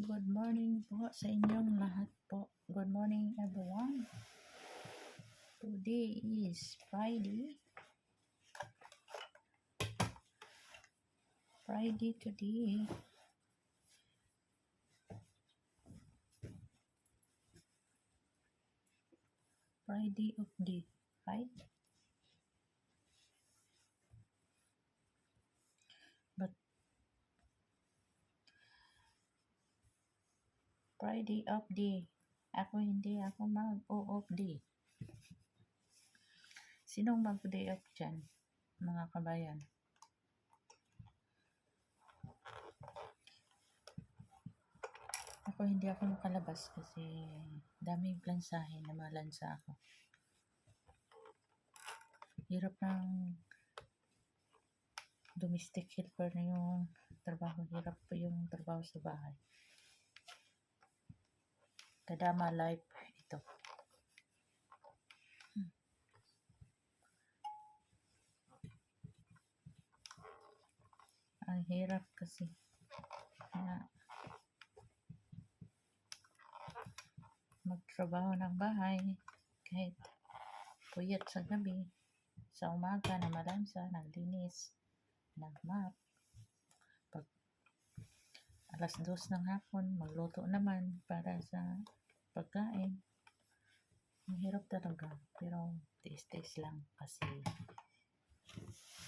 Good morning po sa inyong lahat po. Good morning everyone. Today is Friday. Friday today. Friday of the right? But Friday of the hindi ako mag-off day. Sinong mag-day off dyan, mga kabayan? Hindi ako makalabas kasi daming plansahe na malansa ako. Hirap ng domestic helper na yung trabaho. Hirap po yung trabaho sa bahay. Kadama life ito. Ang hirap kasi. Kaya magtrabaho ng bahay kahit puyat sa gabi, sa umaga na malansa, naglinis, nagmap. Pag alas 2 ng hapon, magluto naman para sa pagkain. Ang hirap talaga, pero tiis-tiis lang kasi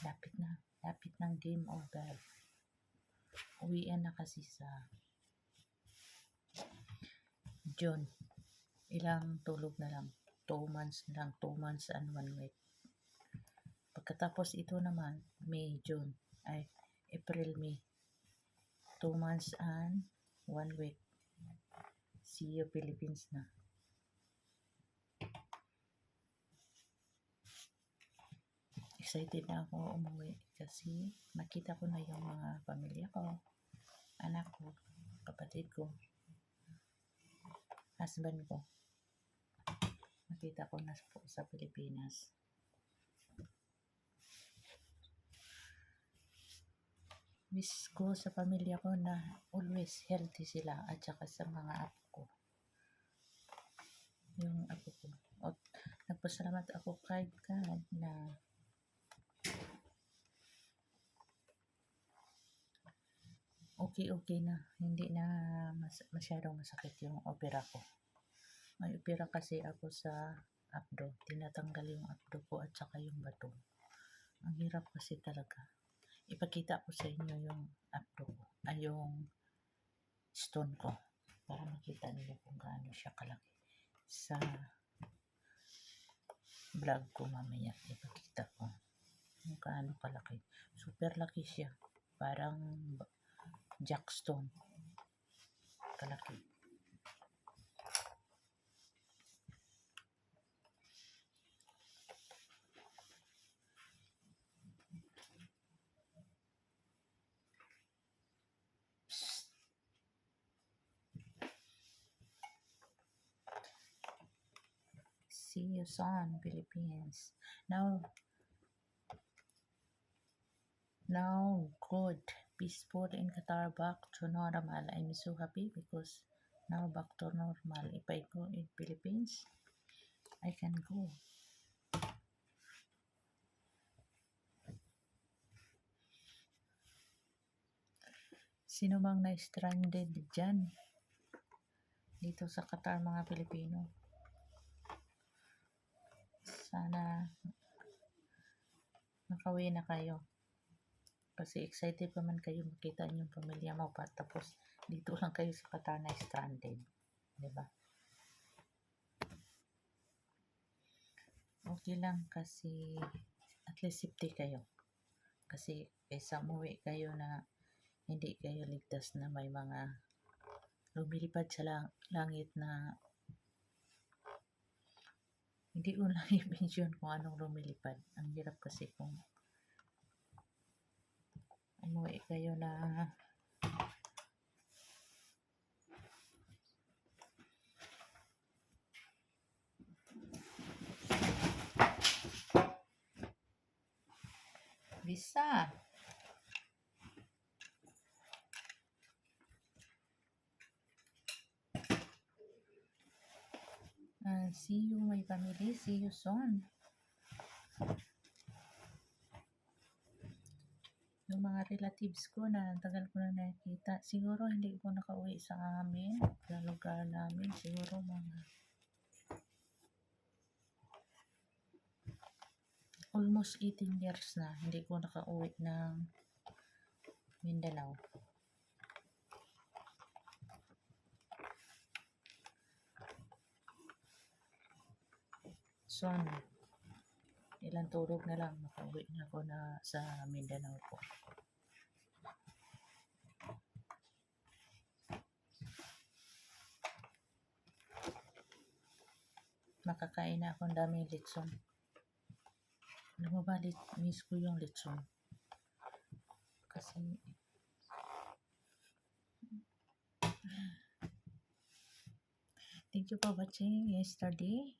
lapit ng game over. Uwian na kasi sa June. Ilang tulog na lang, 2 months na lang, 2 months and 1 week. Pagkatapos ito naman, April, May, 2 months and 1 week. See you Philippines na. Excited na ako umuwi kasi nakita ko na yung mga pamilya ko, anak ko, kapatid ko, husband ko. Nakita ko na po sa Pilipinas. Wish ko sa pamilya ko na always healthy sila at saka sa mga apo ko. Yung apo ko. At nagpasalamat ako kay God na okay na. Hindi na masyadong masakit yung opera ko. May opera kasi ako sa abdo. Tinatanggal yung abdo ko at saka yung bato. Ang hirap kasi talaga. Ipakita ko sa inyo yung abdo ko. Yung stone ko. Para makita niyo kung gaano siya kalaki. Sa vlog ko mamaya. Ipakita ko kung gaano kalaki. Super laki siya. Parang jackstone. Kalaki. See you soon, Philippines. Now good, peaceful in Qatar, back to normal. I'm so happy because now back to normal. If I go in Philippines, I can go. Sino bang na-stranded dyan? Dito sa Qatar, mga Pilipino. Sana makauwi na kayo. Kasi excited naman kayo makita yung pamilya mo pa. Tapos dito lang kayo sa Qatar na stranded. Diba? Okay lang kasi at least safety kayo. Kasi kaysa umuwi kayo na hindi kayo ligtas na may mga lumilipad sa langit na hindi ko lang i-mention kung anong lumilipad. Ang hirap kasi kung umuwi kayo na visa. See you, my family. See you soon. Yung mga relatives ko na tagal ko na nakikita. Siguro hindi ko nakauwi sa amin, sa lugar namin. Siguro mga almost 18 years na hindi ko nakauwi ng Mindanao. Soon, ilang tulog na lang makauwi na ako na sa Mindanao po. Makakain na akong daming litson. Alam mo ba, miss ko yung litson. Kasi thank you for watching yesterday,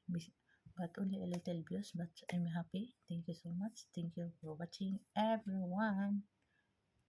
but only a little views, but I'm happy. Thank you so much. Thank you for watching, everyone.